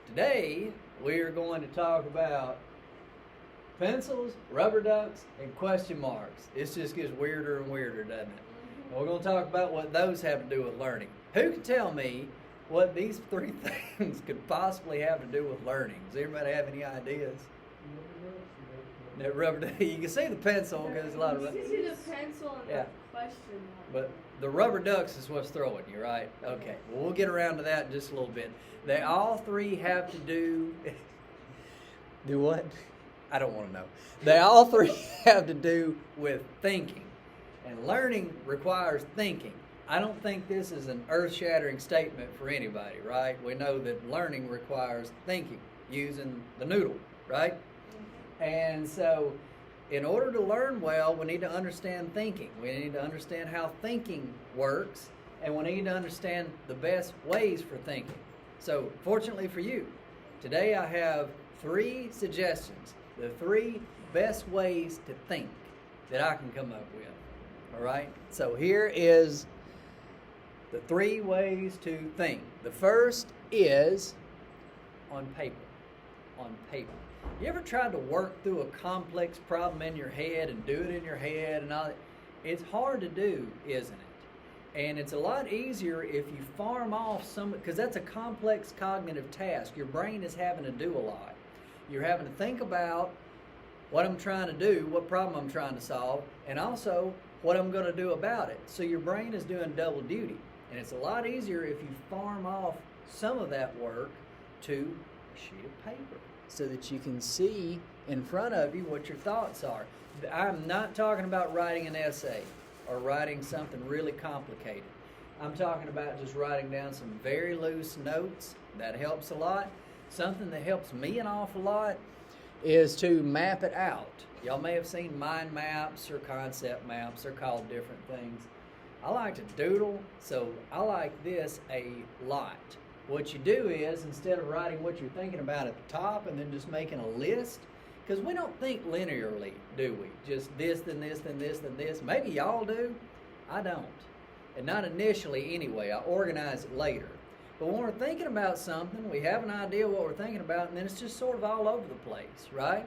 Today, we are going to talk about pencils, rubber ducks, and question marks. It just gets weirder and weirder, doesn't it? And we're going to talk about what those have to do with learning. Who can tell me what these three things could possibly have to do with learning? Does anybody have any ideas? That rubber duck. You can see the pencil because a lot of. You can see the pencil and Yeah. the question mark. But the rubber ducks is what's throwing you, right? Okay. Well, we'll get around to that in just a little bit. They all three have to do. Do what? I don't want to know. They all three have to do with thinking. And learning requires thinking. I don't think this is an earth-shattering statement for anybody, right? We know that learning requires thinking, using the noodle, right? And so, in order to learn well, we need to understand thinking. We need to understand how thinking works, and we need to understand the best ways for thinking. So, fortunately for you, today I have 3 suggestions, the 3 best ways to think that I can come up with. All right? So, here is the 3 ways to think. The first is on paper. On paper. You ever tried to work through a complex problem in your head and do it in your head and all that? It's hard to do, isn't it? And it's a lot easier if you farm off some, because that's a complex cognitive task. Your brain is having to do a lot. You're having to think about what I'm trying to do, what problem I'm trying to solve, and also what I'm going to do about it. So your brain is doing double duty. And it's a lot easier if you farm off some of that work to a sheet of paper, so that you can see in front of you what your thoughts are. I'm not talking about writing an essay or writing something really complicated. I'm talking about just writing down some very loose notes. That helps a lot. Something that helps me an awful lot is to map it out. Y'all may have seen mind maps or concept maps. They're called different things. I like to doodle, so I like this a lot. What you do is, instead of writing what you're thinking about at the top and then just making a list, because we don't think linearly, do we? Just this, then this, then this, then this. Maybe y'all do. I don't. And not initially anyway. I organize it later. But when we're thinking about something, we have an idea what we're thinking about, and then it's just sort of all over the place, right?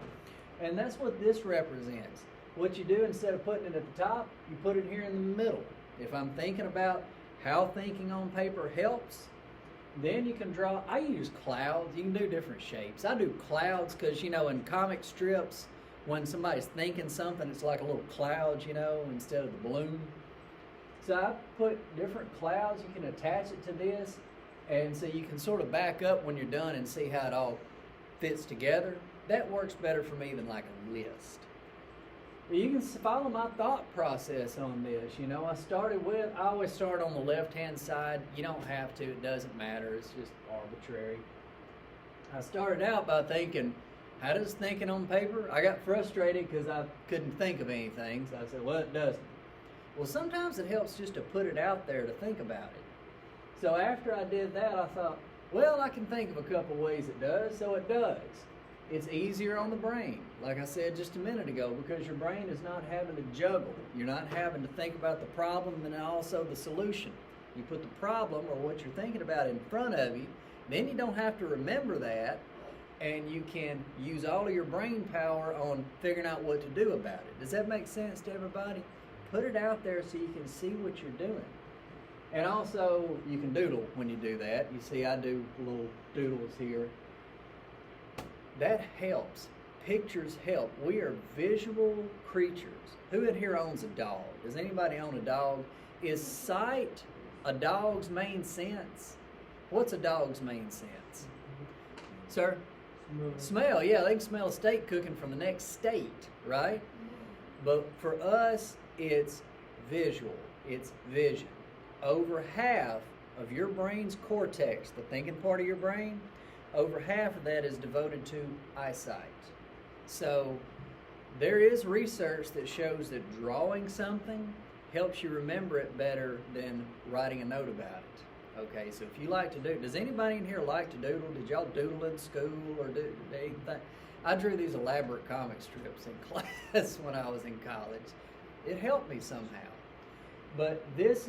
And that's what this represents. What you do, instead of putting it at the top, you put it here in the middle. If I'm thinking about how thinking on paper helps, then you can draw. I use clouds. You can do different shapes. I do clouds because, in comic strips, when somebody's thinking something, it's like a little cloud, instead of the balloon. So I put different clouds. You can attach it to this, and so you can sort of back up when you're done and see how it all fits together. That works better for me than like a list. You can follow my thought process on this. I always start on the left-hand side. You don't have to. It doesn't matter. It's just arbitrary. I started out by thinking, how does thinking on paper? I got frustrated because I couldn't think of anything. So I said, well, it doesn't. Well, sometimes it helps just to put it out there to think about it. So after I did that, I thought, well, I can think of a couple ways it does. So it does. It's easier on the brain, like I said just a minute ago, because your brain is not having to juggle. You're not having to think about the problem and also the solution. You put the problem or what you're thinking about in front of you, then you don't have to remember that, and you can use all of your brain power on figuring out what to do about it. Does that make sense to everybody? Put it out there so you can see what you're doing. And also, you can doodle when you do that. You see I do little doodles here. That helps. Pictures help. We are visual creatures. Who in here owns a dog? Does anybody own a dog? Is sight a dog's main sense? What's a dog's main sense? Sir? Smell. Yeah, they can smell a steak cooking from the next state, right? But for us, it's visual. It's vision. Over half of your brain's cortex, the thinking part of your brain, over half of that is devoted to eyesight. So there is research that shows that drawing something helps you remember it better than writing a note about it. Okay, so if you like to doodle, does anybody in here like to doodle? Did y'all doodle in school or do anything? I drew these elaborate comic strips in class when I was in college. It helped me somehow. But this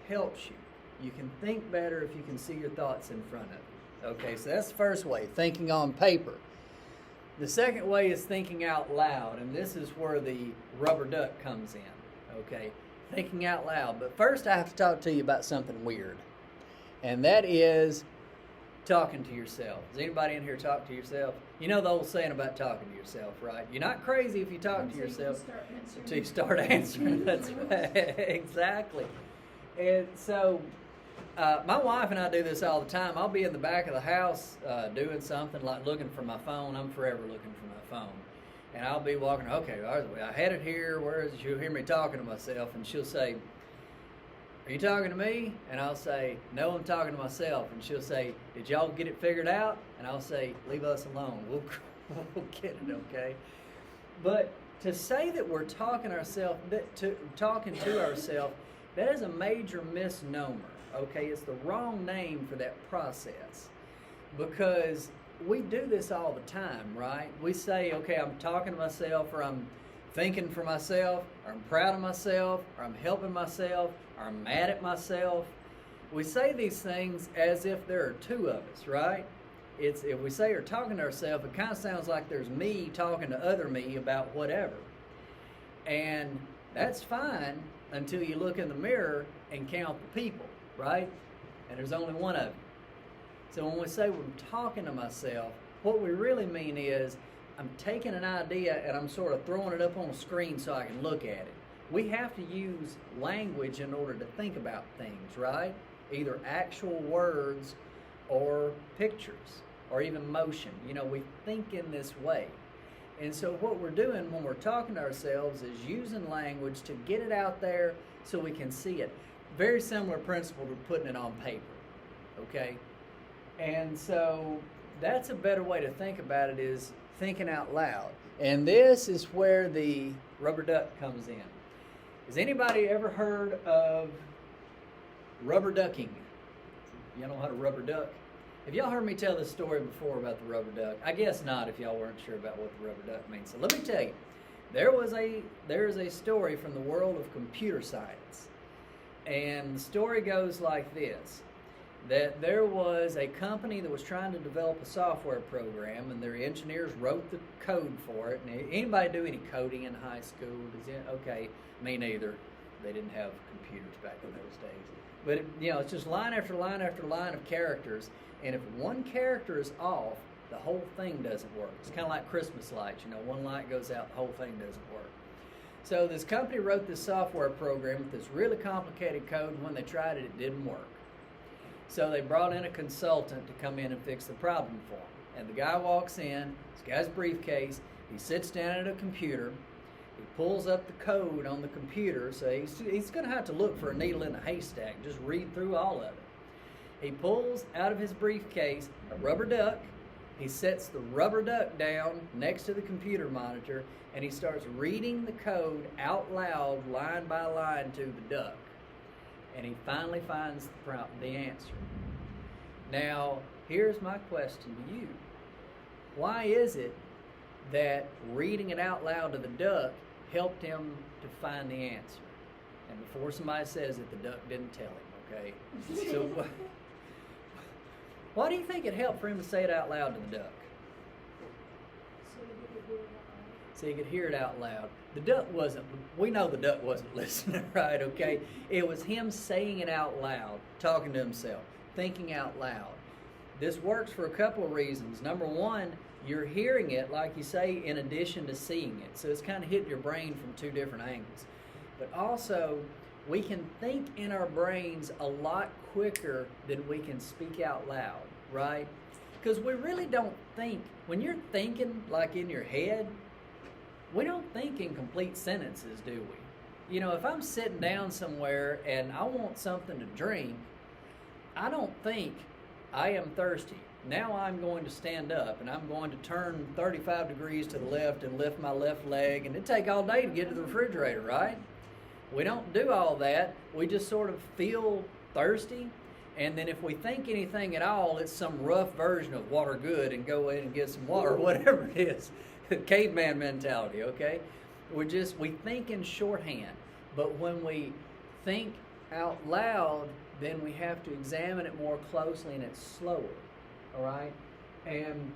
helps you. You can think better if you can see your thoughts in front of you. Okay, so that's the first way, thinking on paper. The second way is thinking out loud, and this is where the rubber duck comes in. Okay, thinking out loud. But first, I have to talk to you about something weird, and that is talking to yourself. Does anybody in here talk to yourself? You know the old saying about talking to yourself, right? You're not crazy if you talk to yourself until you start answering. That's right. Exactly. And so my wife and I do this all the time. I'll be in the back of the house doing something like looking for my phone. I'm forever looking for my phone. And I'll be walking, okay, I had it here. Where is it? She'll hear me talking to myself, and she'll say, "Are you talking to me?" And I'll say, "No, I'm talking to myself." And she'll say, "Did y'all get it figured out?" And I'll say, "Leave us alone. We'll get it, okay?" But to say that we're talking to ourselves, that is a major misnomer, okay? It's the wrong name for that process, because we do this all the time, right? We say, okay, I'm talking to myself, or I'm thinking for myself, or I'm proud of myself, or I'm helping myself, or I'm mad at myself. We say these things as if there are two of us, right? If we say we're talking to ourselves, it kind of sounds like there's me talking to other me about whatever. And that's fine until you look in the mirror and count the people, right? And there's only one of you. So when we say we're talking to myself, what we really mean is I'm taking an idea and I'm sort of throwing it up on a screen so I can look at it. We have to use language in order to think about things, right? Either actual words or pictures or even motion. You know, we think in this way. And so what we're doing when we're talking to ourselves is using language to get it out there so we can see it. Very similar principle to putting it on paper, okay? And so that's a better way to think about it, is thinking out loud. And this is where the rubber duck comes in. Has anybody ever heard of rubber ducking? You know how to rubber duck? Have y'all heard me tell this story before about the rubber duck? I guess not, if y'all weren't sure about what the rubber duck means. So let me tell you, there is a story from the world of computer science. And the story goes like this, that there was a company that was trying to develop a software program, and their engineers wrote the code for it. And anybody do any coding in high school? Okay, me neither. They didn't have computers back in those days. But it's just line after line after line of characters, and if one character is off, the whole thing doesn't work. It's kind of like Christmas lights. One light goes out, the whole thing doesn't work. So this company wrote this software program with this really complicated code, and when they tried it, it didn't work. So they brought in a consultant to come in and fix the problem for them. And the guy walks in, he's got his briefcase, he sits down at a computer, he pulls up the code on the computer, so he's going to have to look for a needle in a haystack, just read through all of it. He pulls out of his briefcase a rubber duck, he sets the rubber duck down next to the computer monitor, and he starts reading the code out loud, line by line, to the duck. And he finally finds the answer. Now, here's my question to you. Why is it that reading it out loud to the duck helped him to find the answer? And before somebody says it, the duck didn't tell him, okay? So why do you think it helped for him to say it out loud to the duck? So he could hear it out loud. We know the duck wasn't listening, right, okay? It was him saying it out loud, talking to himself, thinking out loud. This works for a couple of reasons. Number one, you're hearing it, like you say, in addition to seeing it. So it's kind of hitting your brain from two different angles. But also, we can think in our brains a lot quicker than we can speak out loud, right? Because we really don't think. When you're thinking like in your head, we don't think in complete sentences, do we? If I'm sitting down somewhere and I want something to drink, I don't think, I am thirsty. Now I'm going to stand up and I'm going to turn 35 degrees to the left and lift my left leg, and it'd take all day to get to the refrigerator, right? We don't do all that. We just sort of feel thirsty, and then if we think anything at all, it's some rough version of water good and go in and get some water, whatever it is. Caveman mentality, okay? We think in shorthand, but when we think out loud, then we have to examine it more closely, and it's slower, all right? And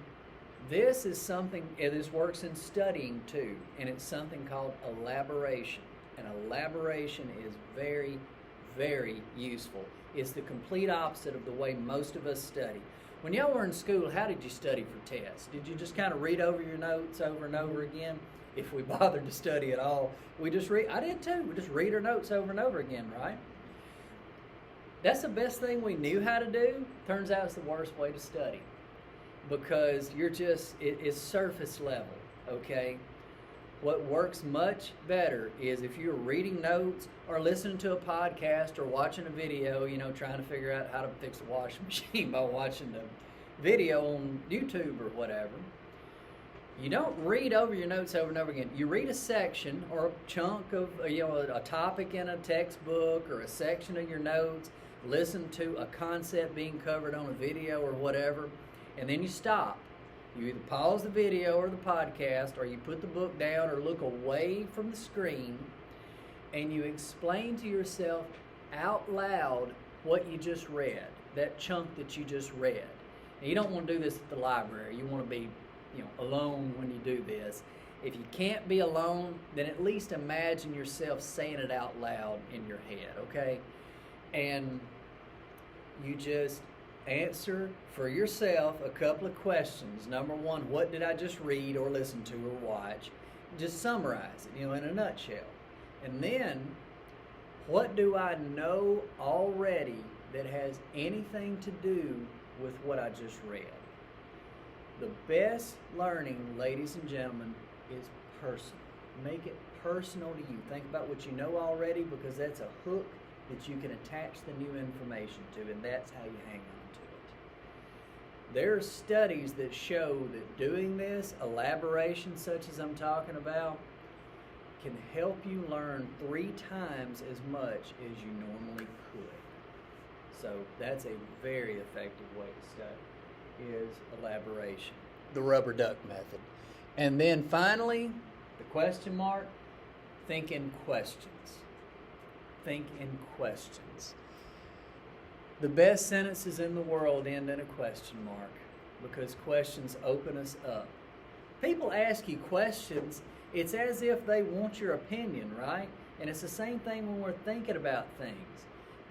this is something, this works in studying too, and it's something called elaboration. And elaboration is very, very useful. It's the complete opposite of the way most of us study. When y'all were in school, how did you study for tests? Did you just kind of read over your notes over and over again? If we bothered to study at all, we just read. I did too. We just read our notes over and over again, right? That's the best thing we knew how to do. Turns out it's the worst way to study because it's surface level, okay? What works much better is if you're reading notes or listening to a podcast or watching a video, trying to figure out how to fix a washing machine by watching the video on YouTube or whatever. You don't read over your notes over and over again. You read a section or a chunk of, a topic in a textbook or a section of your notes, listen to a concept being covered on a video or whatever, and then you stop. You either pause the video or the podcast, or you put the book down or look away from the screen, and you explain to yourself out loud what you just read, that chunk that you just read. Now, you don't want to do this at the library. You want to be, alone when you do this. If you can't be alone, then at least imagine yourself saying it out loud in your head, okay? And you just answer for yourself a couple of questions. Number one, what did I just read or listen to or watch? Just summarize it, in a nutshell. And then, what do I know already that has anything to do with what I just read? The best learning, ladies and gentlemen, is personal. Make it personal to you. Think about what you know already, because that's a hook that you can attach the new information to, and that's how you hang on to it. There are studies that show that doing this, elaboration such as I'm talking about, can help you learn 3 times as much as you normally could. So that's a very effective way to study, is elaboration. The rubber duck method. And then finally, the question mark, think in questions. Think in questions. The best sentences in the world end in a question mark because questions open us up. People ask you questions, it's as if they want your opinion, right? And it's the same thing when we're thinking about things.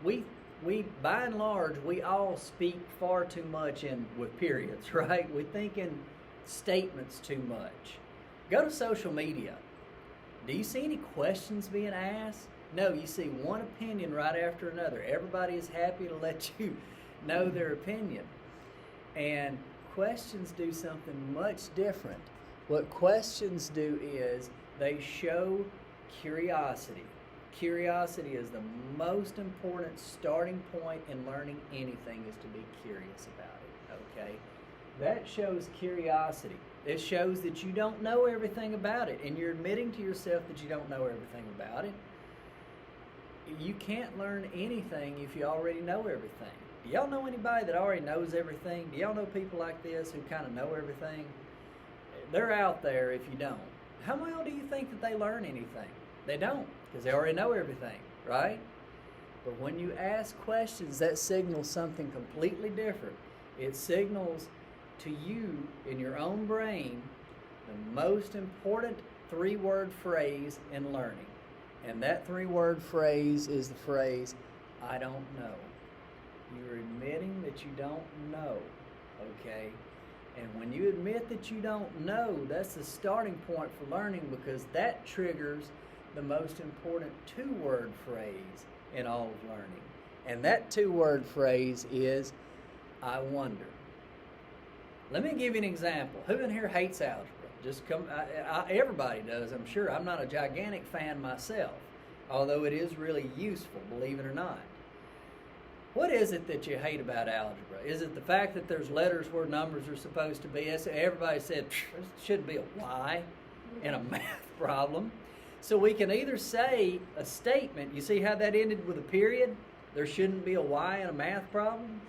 We by and large, we all speak far too much with periods, right? We think in statements too much. Go to social media. Do you see any questions being asked? No, you see one opinion right after another. Everybody is happy to let you know their opinion. And questions do something much different. What questions do is they show curiosity. Curiosity is the most important starting point in learning anything, is to be curious about it, okay? That shows curiosity. It shows that you don't know everything about it, and you're admitting to yourself that you don't know everything about it. You can't learn anything if you already know everything. Do y'all know anybody that already knows everything? Do y'all know people like this who kind of know everything? They're out there if you don't. How well do you think that they learn anything? They don't, because they already know everything, right? But when you ask questions, that signals something completely different. It signals to you in your own brain the most important 3-word phrase in learning. And that 3-word phrase is the phrase, I don't know. You're admitting that you don't know, okay? And when you admit that you don't know, that's the starting point for learning, because that triggers the most important 2-word phrase in all of learning. And that 2-word phrase is, I wonder. Let me give you an example. Who in here hates algebra? Just come. Everybody does, I'm sure. I'm not a gigantic fan myself, although it is really useful, believe it or not. What is it that you hate about algebra? Is it the fact that there's letters where numbers are supposed to be? Everybody said there should be a Y in a math problem. So we can either say a statement. You see how that ended with a period? There shouldn't be a Y in a math problem.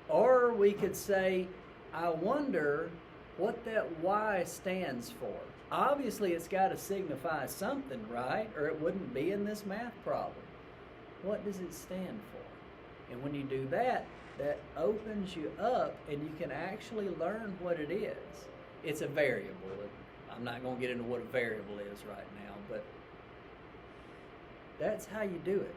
Or we could say, I wonder what that Y stands for. Obviously, it's got to signify something, right? Or it wouldn't be in this math problem. What does it stand for? And when you do that, that opens you up and you can actually learn what it is. It's a variable. I'm not going to get into what a variable is right now, but that's how you do it.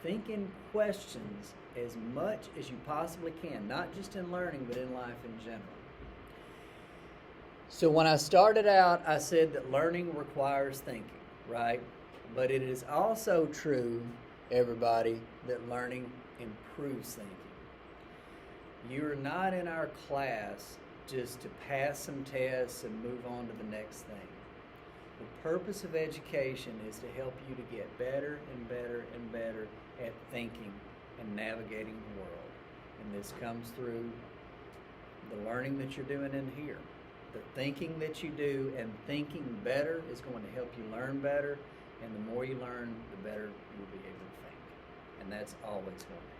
Think in questions as much as you possibly can, not just in learning, but in life in general. So when I started out, I said that learning requires thinking, right? But it is also true, everybody, that learning improves thinking. You are not in our class just to pass some tests and move on to the next thing. The purpose of education is to help you to get better and better and better at thinking and navigating the world. And this comes through the learning that you're doing in here. The thinking that you do and thinking better is going to help you learn better. And the more you learn, the better you'll be able to think. And that's always going to happen.